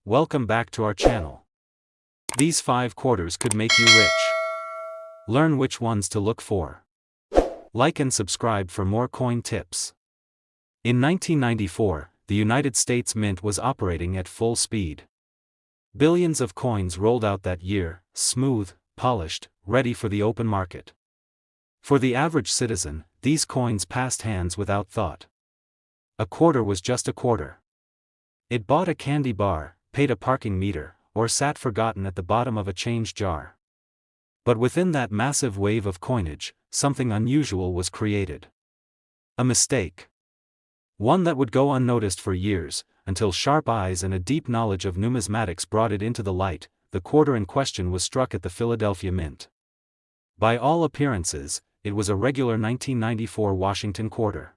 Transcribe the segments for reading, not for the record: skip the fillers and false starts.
welcome back to our channel. These 5 quarters could make you rich. Learn which ones to look for. Like and subscribe for more coin tips. In 1994, the United States Mint was operating at full speed. Billions of coins rolled out that year, smooth, polished, ready for the open market. For the average citizen, these coins passed hands without thought. A quarter was just a quarter. It bought a candy bar, paid a parking meter, or sat forgotten at the bottom of a change jar. But within that massive wave of coinage, something unusual was created. A mistake. One that would go unnoticed for years, until sharp eyes and a deep knowledge of numismatics brought it into the light. The quarter in question was struck at the Philadelphia Mint. By all appearances, it was a regular 1994 Washington quarter.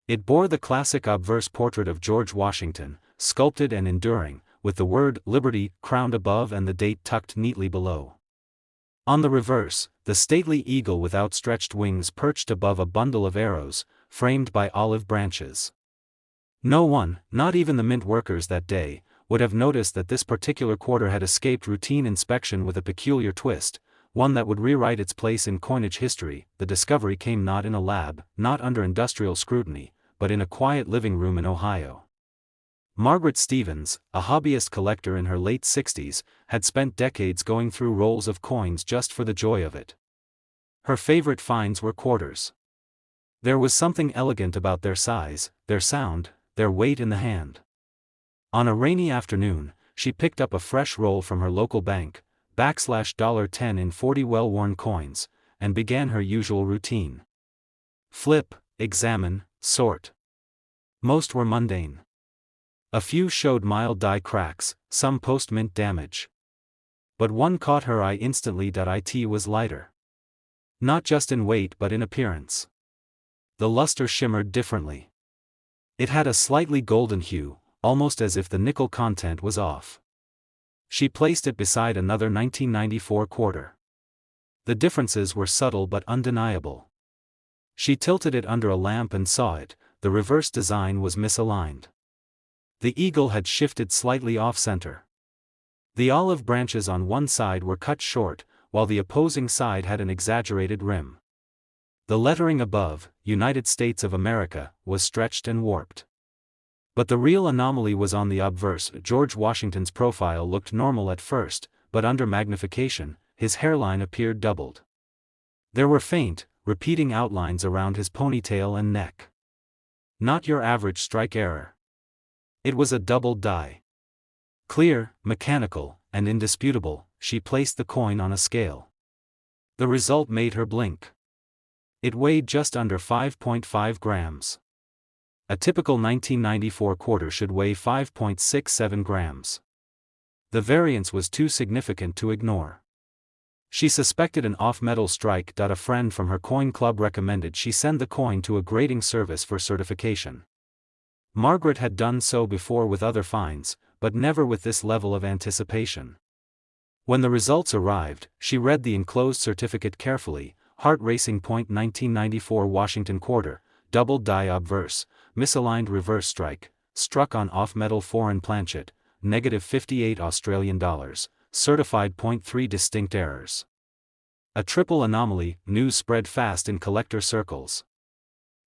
It bore the classic obverse portrait of George Washington, sculpted and enduring, with the word Liberty crowned above and the date tucked neatly below. On the reverse, the stately eagle with outstretched wings perched above a bundle of arrows, framed by olive branches. No one, not even the mint workers that day, would have noticed that this particular quarter had escaped routine inspection with a peculiar twist, one that would rewrite its place in coinage history. The discovery came not in a lab, not under industrial scrutiny, but in a quiet living room in Ohio. Margaret Stevens, a hobbyist collector in her late 60s, had spent decades going through rolls of coins just for the joy of it. Her favorite finds were quarters. There was something elegant about their size, their sound, their weight in the hand. On a rainy afternoon, she picked up a fresh roll from her local bank, $10 in 40 well-worn coins, and began her usual routine. Flip, examine, sort. Most were mundane. A few showed mild die cracks, some post-mint damage. But one caught her eye instantly. It was lighter. Not just in weight but in appearance. The luster shimmered differently. It had a slightly golden hue, almost as if the nickel content was off. She placed it beside another 1994 quarter. The differences were subtle but undeniable. She tilted it under a lamp and saw it. The reverse design was misaligned. The eagle had shifted slightly off-center. The olive branches on one side were cut short, while the opposing side had an exaggerated rim. The lettering above, United States of America, was stretched and warped. But the real anomaly was on the obverse. George Washington's profile looked normal at first, but under magnification, his hairline appeared doubled. There were faint, repeating outlines around his ponytail and neck. Not your average strike error. It was a double die. Clear, mechanical, and indisputable. She placed the coin on a scale. The result made her blink. It weighed just under 5.5 grams. A typical 1994 quarter should weigh 5.67 grams. The variance was too significant to ignore. She suspected an off-metal strike. A friend from her coin club recommended she send the coin to a grading service for certification. Margaret had done so before with other finds, but never with this level of anticipation. When the results arrived, she read the enclosed certificate carefully. Heart racing. 1994 Washington quarter, double die obverse, misaligned reverse strike, struck on off-metal foreign planchet, -58 Australian dollars, certified. 3 distinct errors. A triple anomaly. News spread fast in collector circles.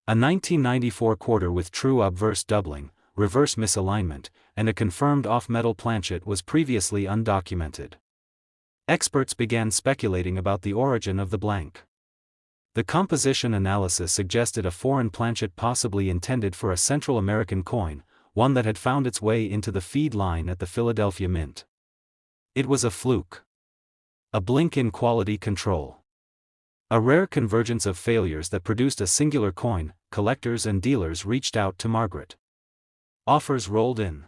A 1994 quarter with true obverse doubling, reverse misalignment, and a confirmed off-metal planchet was previously undocumented. Experts began speculating about the origin of the blank. The composition analysis suggested a foreign planchet possibly intended for a Central American coin, one that had found its way into the feed line at the Philadelphia Mint. It was a fluke. A blink in quality control. A rare convergence of failures that produced a singular coin. Collectors and dealers reached out to Margaret. Offers rolled in.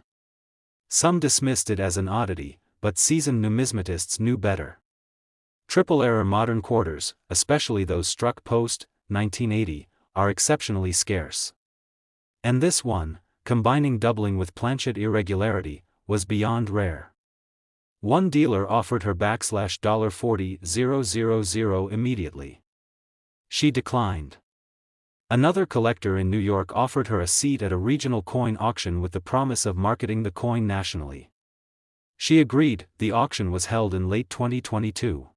Some dismissed it as an oddity, but seasoned numismatists knew better. Triple error modern quarters, especially those struck post-1980, are exceptionally scarce. And this one, combining doubling with planchet irregularity, was beyond rare. One dealer offered her $40,000 immediately. She declined. Another collector in New York offered her a seat at a regional coin auction with the promise of marketing the coin nationally. She agreed. The auction was held in late 2022.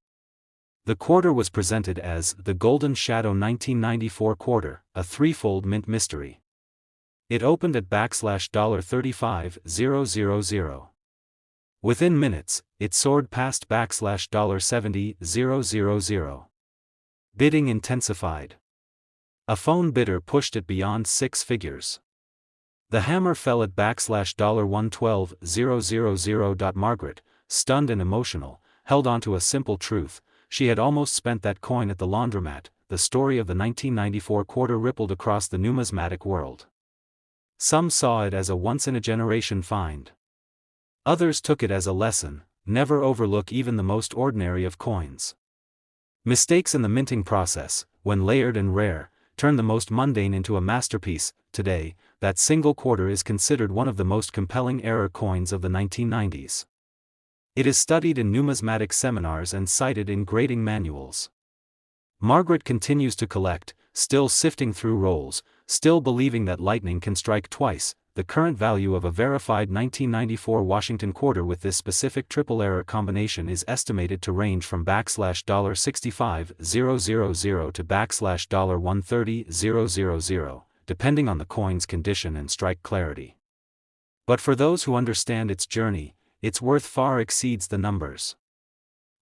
The quarter was presented as the Golden Shadow 1994 quarter, a threefold mint mystery. It opened at $35,000. Within minutes, it soared past $70,000. Bidding intensified. A phone bidder pushed it beyond six figures. The hammer fell at $112,000. Margaret, stunned and emotional, held on to a simple truth: she had almost spent that coin at the laundromat. The story of the 1994 quarter rippled across the numismatic world. Some saw it as a once-in-a-generation find. Others took it as a lesson: never overlook even the most ordinary of coins. Mistakes in the minting process, when layered and rare, turn the most mundane into a masterpiece. Today, that single quarter is considered one of the most compelling error coins of the 1990s. It is studied in numismatic seminars and cited in grading manuals. Margaret continues to collect, still sifting through rolls, still believing that lightning can strike twice. The current value of a verified 1994 Washington quarter with this specific triple error combination is estimated to range from $65,000 to $130,000, depending on the coin's condition and strike clarity. But for those who understand its journey, its worth far exceeds the numbers.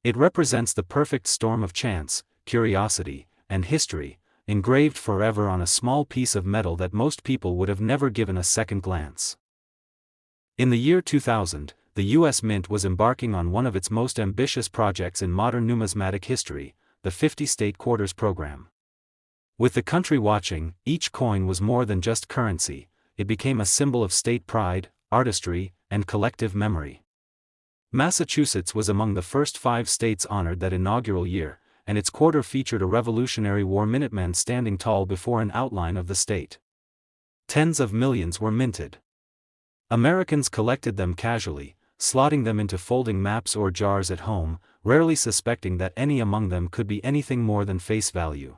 It represents the perfect storm of chance, curiosity, and history, engraved forever on a small piece of metal that most people would have never given a second glance. In the year 2000, the U.S. Mint was embarking on one of its most ambitious projects in modern numismatic history, the 50-state quarters program. With the country watching, each coin was more than just currency. It became a symbol of state pride, artistry, and collective memory. Massachusetts was among the first 5 states honored that inaugural year, and its quarter featured a Revolutionary War Minuteman standing tall before an outline of the state. Tens of millions were minted. Americans collected them casually, slotting them into folding maps or jars at home, rarely suspecting that any among them could be anything more than face value.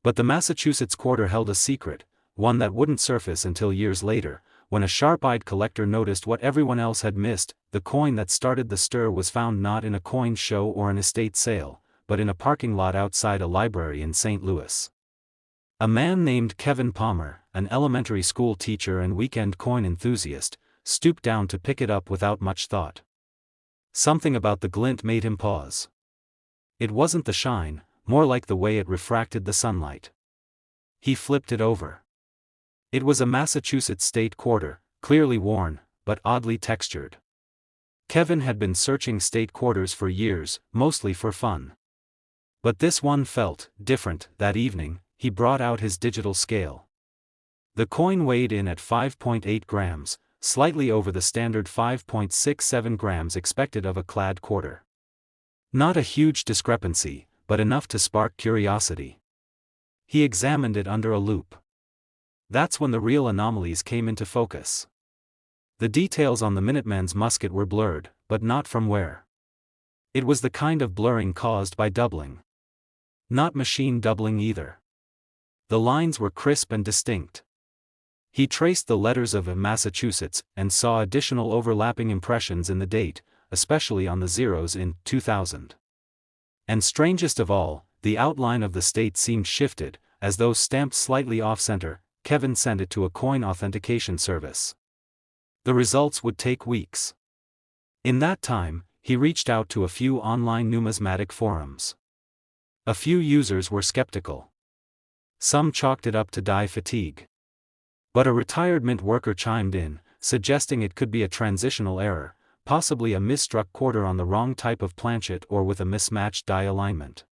But the Massachusetts quarter held a secret, one that wouldn't surface until years later, when a sharp-eyed collector noticed what everyone else had missed. The coin that started the stir was found not in a coin show or an estate sale, but in a parking lot outside a library in St. Louis. A man named Kevin Palmer, an elementary school teacher and weekend coin enthusiast, stooped down to pick it up without much thought. Something about the glint made him pause. It wasn't the shine, more like the way it refracted the sunlight. He flipped it over. It was a Massachusetts state quarter, clearly worn, but oddly textured. Kevin had been searching state quarters for years, mostly for fun. But this one felt different. That evening, he brought out his digital scale. The coin weighed in at 5.8 grams, slightly over the standard 5.67 grams expected of a clad quarter. Not a huge discrepancy, but enough to spark curiosity. He examined it under a loupe. That's when the real anomalies came into focus. The details on the Minuteman's musket were blurred, but not from wear. It was the kind of blurring caused by doubling. Not machine doubling either. The lines were crisp and distinct. He traced the letters of Massachusetts and saw additional overlapping impressions in the date, especially on the zeros in 2000. And strangest of all, the outline of the state seemed shifted, as though stamped slightly off-center. Kevin sent it to a coin authentication service. The results would take weeks. In that time, he reached out to a few online numismatic forums. A few users were skeptical. Some chalked it up to die fatigue. But a retired mint worker chimed in, suggesting it could be a transitional error, possibly a misstruck quarter on the wrong type of planchet or with a mismatched die alignment.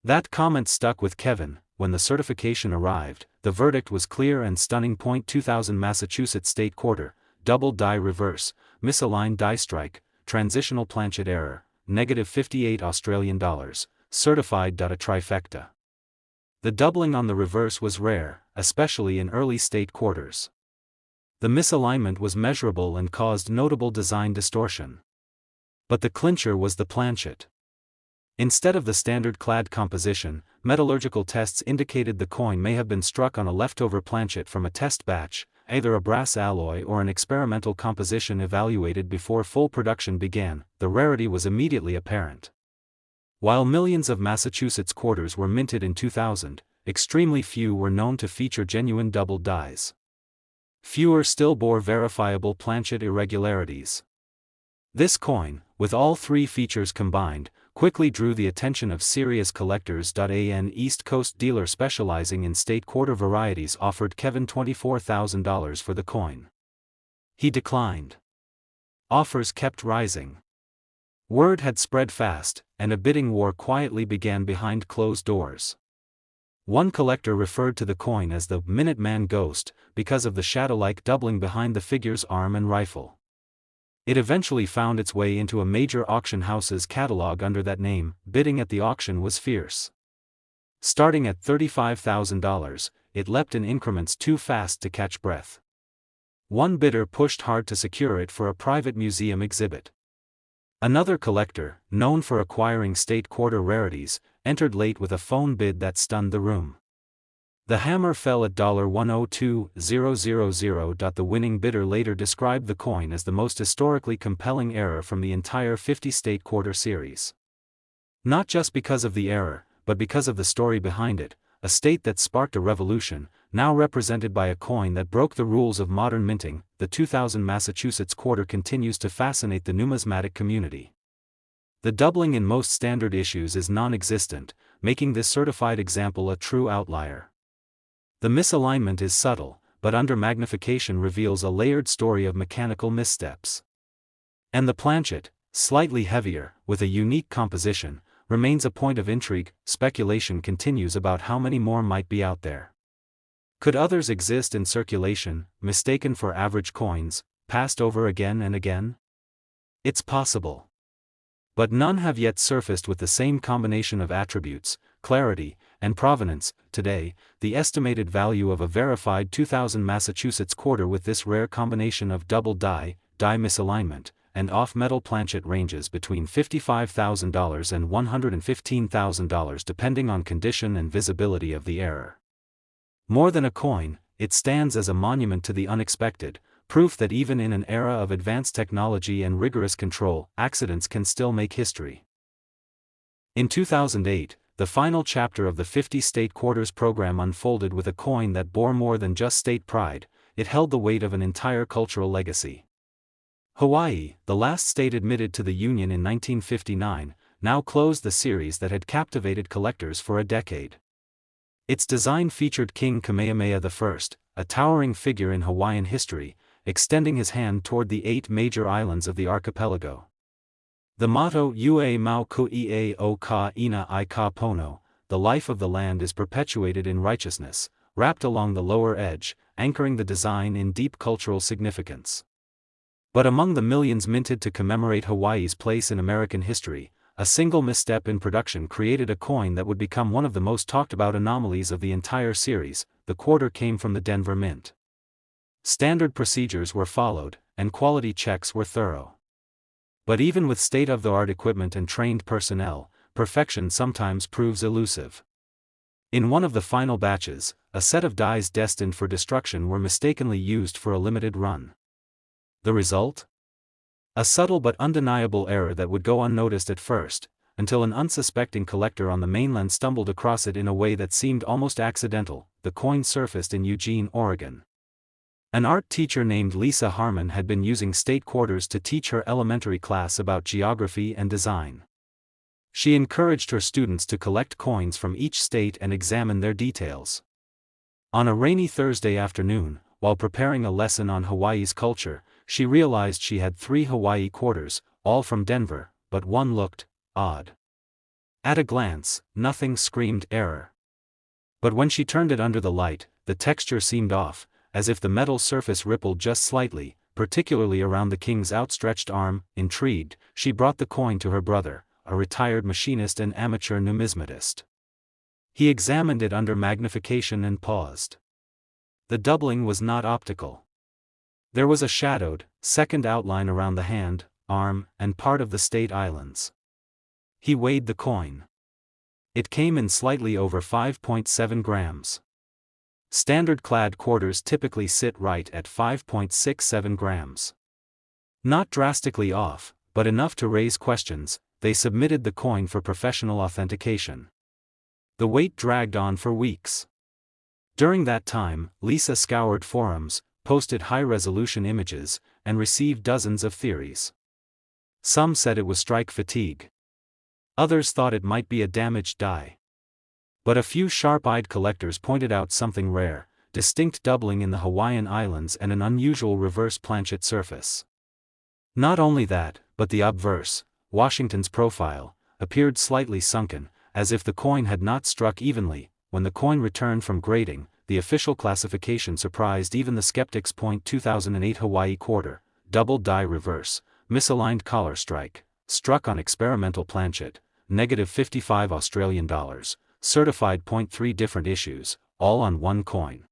That comment stuck with Kevin. When the certification arrived, the verdict was clear and stunning. 2000 Massachusetts state quarter, double die reverse, misaligned die strike, transitional planchet error, -58 Australian dollars, certified. A trifecta. The doubling on the reverse was rare, especially in early state quarters. The misalignment was measurable and caused notable design distortion. But the clincher was the planchet. Instead of the standard clad composition, metallurgical tests indicated the coin may have been struck on a leftover planchet from a test batch, either a brass alloy or an experimental composition evaluated before full production began, the rarity was immediately apparent. While millions of Massachusetts quarters were minted in 2000, extremely few were known to feature genuine double dies. Fewer still bore verifiable planchet irregularities. This coin, with all three features combined, quickly drew the attention of serious collectors. An East Coast dealer specializing in state quarter varieties offered Kevin $24,000 for the coin. He declined. Offers kept rising. Word had spread fast, and a bidding war quietly began behind closed doors. One collector referred to the coin as the Minuteman Ghost because of the shadow-like doubling behind the figure's arm and rifle. It eventually found its way into a major auction house's catalog under that name. Bidding at the auction was fierce. Starting at $35,000, it leapt in increments too fast to catch breath. One bidder pushed hard to secure it for a private museum exhibit. Another collector, known for acquiring state quarter rarities, entered late with a phone bid that stunned the room. The hammer fell at $102,000. The winning bidder later described the coin as the most historically compelling error from the entire 50-state quarter series. Not just because of the error, but because of the story behind it, a state that sparked a revolution, now represented by a coin that broke the rules of modern minting. The 2000 Massachusetts quarter continues to fascinate the numismatic community. The doubling in most standard issues is non-existent, making this certified example a true outlier. The misalignment is subtle, but under magnification reveals a layered story of mechanical missteps. And the planchet, slightly heavier, with a unique composition, remains a point of intrigue. Speculation continues about how many more might be out there. Could others exist in circulation, mistaken for average coins, passed over again and again? It's possible. But none have yet surfaced with the same combination of attributes, clarity, and provenance. Today, the estimated value of a verified 2000 Massachusetts quarter with this rare combination of double die misalignment, and off-metal planchet ranges between $55,000 and $115,000 depending on condition and visibility of the error. More than a coin, it stands as a monument to the unexpected, proof that even in an era of advanced technology and rigorous control, accidents can still make history. In 2008, the final chapter of the 50-state quarters program unfolded with a coin that bore more than just state pride. It held the weight of an entire cultural legacy. Hawaii, the last state admitted to the Union in 1959, now closed the series that had captivated collectors for a decade. Its design featured King Kamehameha I, a towering figure in Hawaiian history, extending his hand toward the 8 major islands of the archipelago. The motto Ue Mau Ku'ie o Ka Ina I Ka Pono, the life of the land is perpetuated in righteousness, wrapped along the lower edge, anchoring the design in deep cultural significance. But among the millions minted to commemorate Hawaii's place in American history, a single misstep in production created a coin that would become one of the most talked about anomalies of the entire series. The quarter came from the Denver Mint. Standard procedures were followed, and quality checks were thorough. But even with state-of-the-art equipment and trained personnel, perfection sometimes proves elusive. In one of the final batches, a set of dies destined for destruction were mistakenly used for a limited run. The result? A subtle but undeniable error that would go unnoticed at first, until an unsuspecting collector on the mainland stumbled across it in a way that seemed almost accidental. The coin surfaced in Eugene, Oregon. An art teacher named Lisa Harmon had been using state quarters to teach her elementary class about geography and design. She encouraged her students to collect coins from each state and examine their details. On a rainy Thursday afternoon, while preparing a lesson on Hawaii's culture, she realized she had 3 Hawaii quarters, all from Denver, but one looked odd. At a glance, nothing screamed error. But when she turned it under the light, the texture seemed off, as if the metal surface rippled just slightly, particularly around the king's outstretched arm. Intrigued, she brought the coin to her brother, a retired machinist and amateur numismatist. He examined it under magnification and paused. The doubling was not optical. There was a shadowed, second outline around the hand, arm, and part of the state islands. He weighed the coin. It came in slightly over 5.7 grams. Standard clad quarters typically sit right at 5.67 grams. Not drastically off, but enough to raise questions. They submitted the coin for professional authentication. The wait dragged on for weeks. During that time, Lisa scoured forums, posted high-resolution images, and received dozens of theories. Some said it was strike fatigue. Others thought it might be a damaged die. But a few sharp-eyed collectors pointed out something rare: distinct doubling in the Hawaiian Islands and an unusual reverse planchet surface. Not only that, but the obverse, Washington's profile, appeared slightly sunken, as if the coin had not struck evenly. When the coin returned from grading, the official classification surprised even the skeptics. 2008 Hawaii quarter, double die reverse, misaligned collar strike, struck on experimental planchet, -55 Australian dollars, certified. 3 different issues, all on one coin.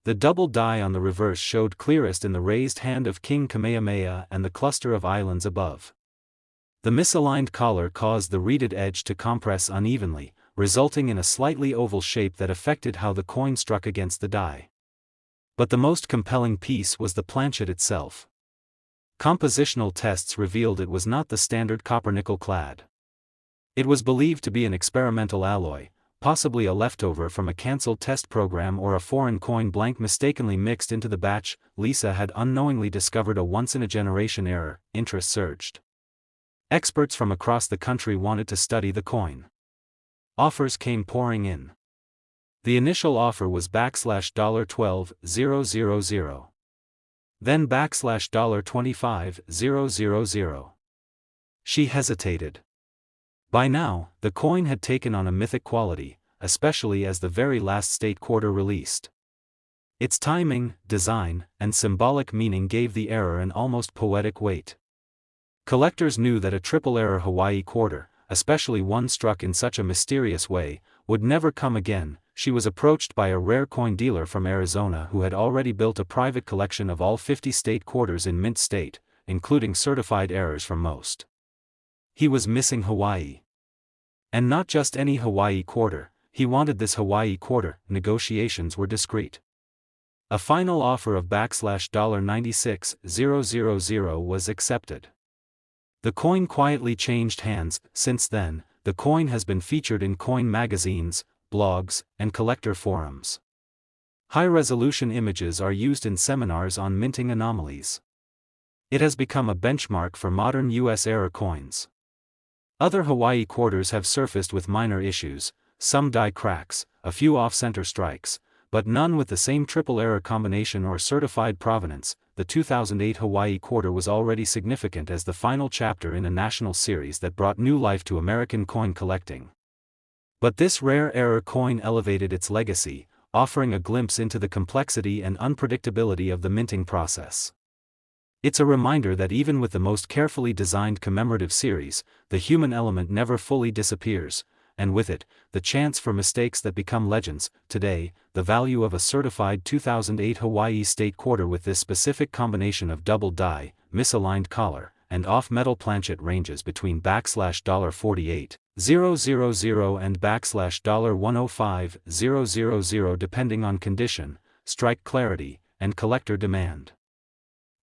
The double die on the reverse showed clearest in the raised hand of King Kamehameha and the cluster of islands above. The misaligned collar caused the reeded edge to compress unevenly, resulting in a slightly oval shape that affected how the coin struck against the die. But the most compelling piece was the planchet itself. Compositional tests revealed it was not the standard copper-nickel clad. It was believed to be an experimental alloy, possibly a leftover from a cancelled test program or a foreign coin blank mistakenly mixed into the batch. Lisa had unknowingly discovered a once-in-a-generation error. Interest surged. Experts from across the country wanted to study the coin. Offers came pouring in. The initial offer was $12,000. Then $25,000. She hesitated. By now, the coin had taken on a mythic quality, especially as the very last state quarter released. Its timing, design, and symbolic meaning gave the error an almost poetic weight. Collectors knew that a triple-error Hawaii quarter, especially one struck in such a mysterious way, would never come again. She was approached by a rare coin dealer from Arizona who had already built a private collection of all 50 state quarters in mint state, including certified errors from most. He was missing Hawaii. And not just any Hawaii quarter, he wanted this Hawaii quarter. Negotiations were discreet. A final offer of $96,000 was accepted. The coin quietly changed hands. Since then, the coin has been featured in coin magazines, blogs, and collector forums. High-resolution images are used in seminars on minting anomalies. It has become a benchmark for modern U.S. error coins. Other Hawaii quarters have surfaced with minor issues, some die cracks, a few off-center strikes, but none with the same triple-error combination or certified provenance. The 2008 Hawaii quarter was already significant as the final chapter in a national series that brought new life to American coin collecting. But this rare error coin elevated its legacy, offering a glimpse into the complexity and unpredictability of the minting process. It's a reminder that even with the most carefully designed commemorative series, the human element never fully disappears, and with it, the chance for mistakes that become legends. Today, the value of a certified 2008 Hawaii state quarter with this specific combination of double die, misaligned collar, and off-metal planchet ranges between $48,000 and $105,000 depending on condition, strike clarity, and collector demand.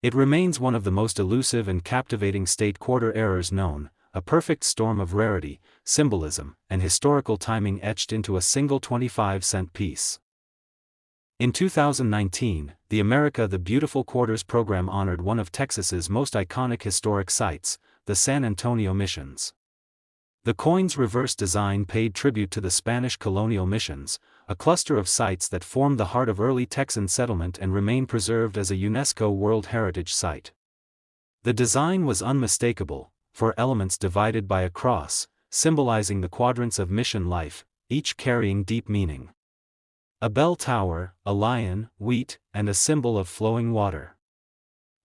It remains one of the most elusive and captivating state quarter errors known, a perfect storm of rarity, symbolism, and historical timing etched into a single 25-cent piece. In 2019, the America the Beautiful Quarters program honored one of Texas's most iconic historic sites, the San Antonio Missions. The coin's reverse design paid tribute to the Spanish colonial missions, a cluster of sites that formed the heart of early Texan settlement and remain preserved as a UNESCO World Heritage Site. The design was unmistakable, four elements divided by a cross, symbolizing the quadrants of mission life, each carrying deep meaning. A bell tower, a lion, wheat, and a symbol of flowing water.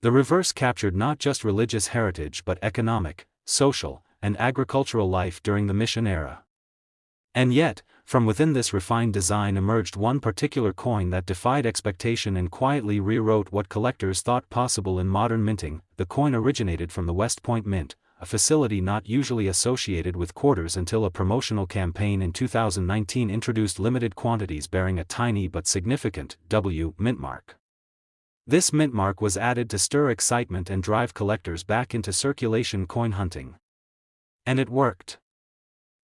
The reverse captured not just religious heritage but economic, social, and agricultural life during the mission era. And yet, from within this refined design emerged one particular coin that defied expectation and quietly rewrote what collectors thought possible in modern minting. The coin originated from the West Point Mint, a facility not usually associated with quarters until a promotional campaign in 2019 introduced limited quantities bearing a tiny but significant W mint mark. This mint mark was added to stir excitement and drive collectors back into circulation coin hunting. And it worked.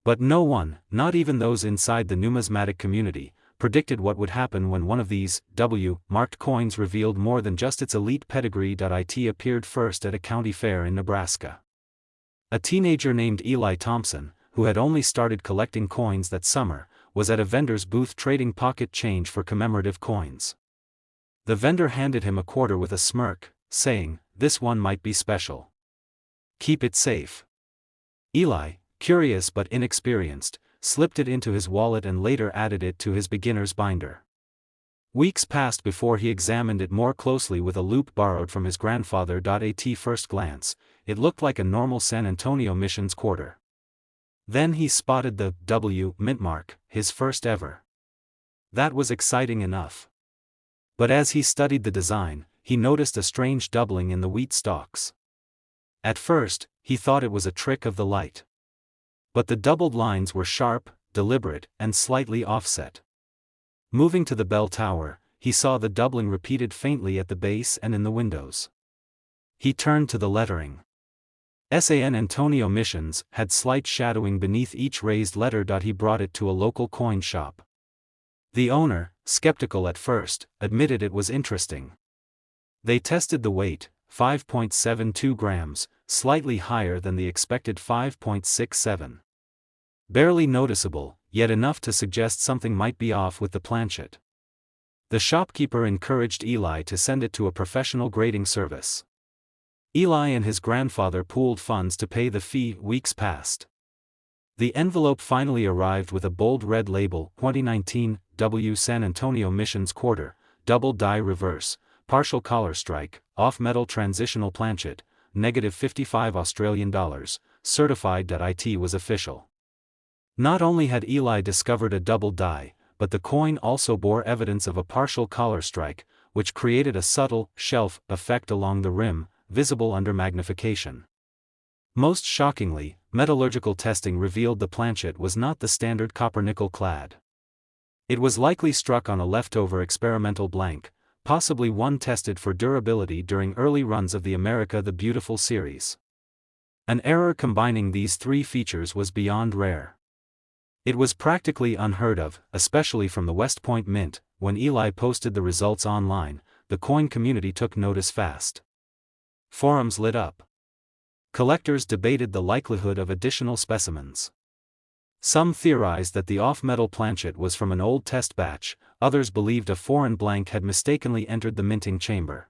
But no one, not even those inside the numismatic community, predicted what would happen when one of these W-marked coins revealed more than just its elite pedigree. It appeared first at a county fair in Nebraska. A teenager named Eli Thompson, who had only started collecting coins that summer, was at a vendor's booth trading pocket change for commemorative coins. The vendor handed him a quarter with a smirk, saying, "This one might be special. Keep it safe." Eli, curious but inexperienced, slipped it into his wallet and later added it to his beginner's binder. Weeks passed before he examined it more closely with a loupe borrowed from his grandfather. At first glance, it looked like a normal San Antonio Missions quarter. Then he spotted the W mint mark, his first ever. That was exciting enough. But as he studied the design, he noticed a strange doubling in the wheat stalks. At first, he thought it was a trick of the light. But the doubled lines were sharp, deliberate, and slightly offset. Moving to the bell tower, he saw the doubling repeated faintly at the base and in the windows. He turned to the lettering. San Antonio Missions had slight shadowing beneath each raised letter. He brought it to a local coin shop. The owner, skeptical at first, admitted it was interesting. They tested the weight, 5.72 grams, slightly higher than the expected 5.67. Barely noticeable, yet enough to suggest something might be off with the planchet. The shopkeeper encouraged Eli to send it to a professional grading service. Eli and his grandfather pooled funds to pay the fee. Weeks passed. The envelope finally arrived with a bold red label, 2019, W San Antonio Missions Quarter, Double Die Reverse, Partial Collar Strike, Off-Metal Transitional Planchet, -55 Australian dollars, certified. It was official. Not only had Eli discovered a double die, but the coin also bore evidence of a partial collar strike, which created a subtle shelf effect along the rim, visible under magnification. Most shockingly, metallurgical testing revealed the planchet was not the standard copper-nickel clad. It was likely struck on a leftover experimental blank, possibly one tested for durability during early runs of the America the Beautiful series. An error combining these three features was beyond rare. It was practically unheard of, especially from the West Point Mint. When Eli posted the results online, the coin community took notice fast. Forums lit up. Collectors debated the likelihood of additional specimens. Some theorized that the off-metal planchet was from an old test batch, others believed a foreign blank had mistakenly entered the minting chamber.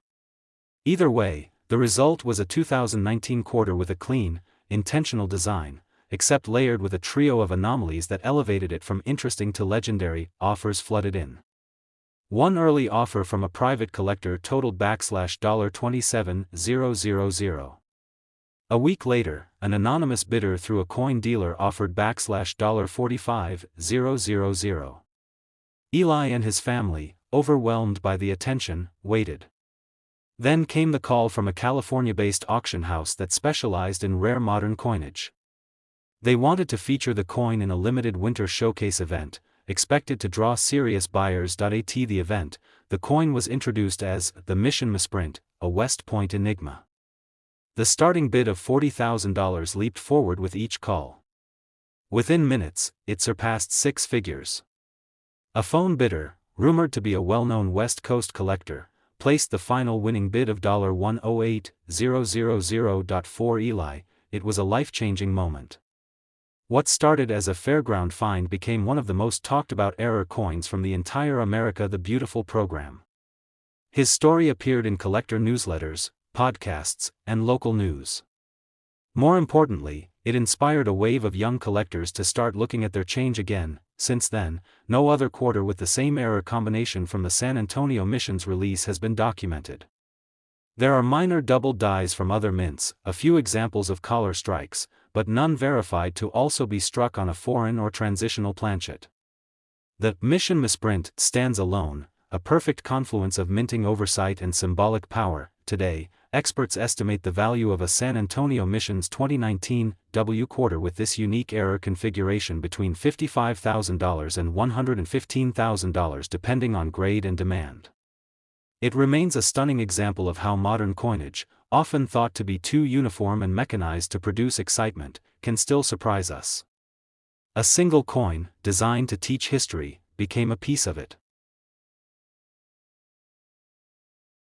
Either way, the result was a 2019 quarter with a clean, intentional design, except layered with a trio of anomalies that elevated it from interesting to legendary. Offers flooded in. One early offer from a private collector totaled $27,000. A week later, an anonymous bidder through a coin dealer offered $45,000. Eli and his family, overwhelmed by the attention, waited. Then came the call from a California-based auction house that specialized in rare modern coinage. They wanted to feature the coin in a limited winter showcase event, expected to draw serious buyers. At the event, the coin was introduced as the Mission Misprint, a West Point enigma. The starting bid of $40,000 leaped forward with each call. Within minutes, it surpassed six figures. A phone bidder, rumored to be a well-known West Coast collector, placed the final winning bid of $108,000. For Eli, it was a life-changing moment. What started as a fairground find became one of the most talked-about error coins from the entire America the Beautiful program. His story appeared in collector newsletters, podcasts, and local news. More importantly, it inspired a wave of young collectors to start looking at their change again. Since then, no other quarter with the same error combination from the San Antonio Missions release has been documented. There are minor double dies from other mints, a few examples of collar strikes, but none verified to also be struck on a foreign or transitional planchet. The Mission Misprint stands alone, a perfect confluence of minting oversight and symbolic power. Today, experts estimate the value of a San Antonio Mission's 2019 W quarter with this unique error configuration between $55,000 and $115,000 depending on grade and demand. It remains a stunning example of how modern coinage, often thought to be too uniform and mechanized to produce excitement, can still surprise us. A single coin, designed to teach history, became a piece of it.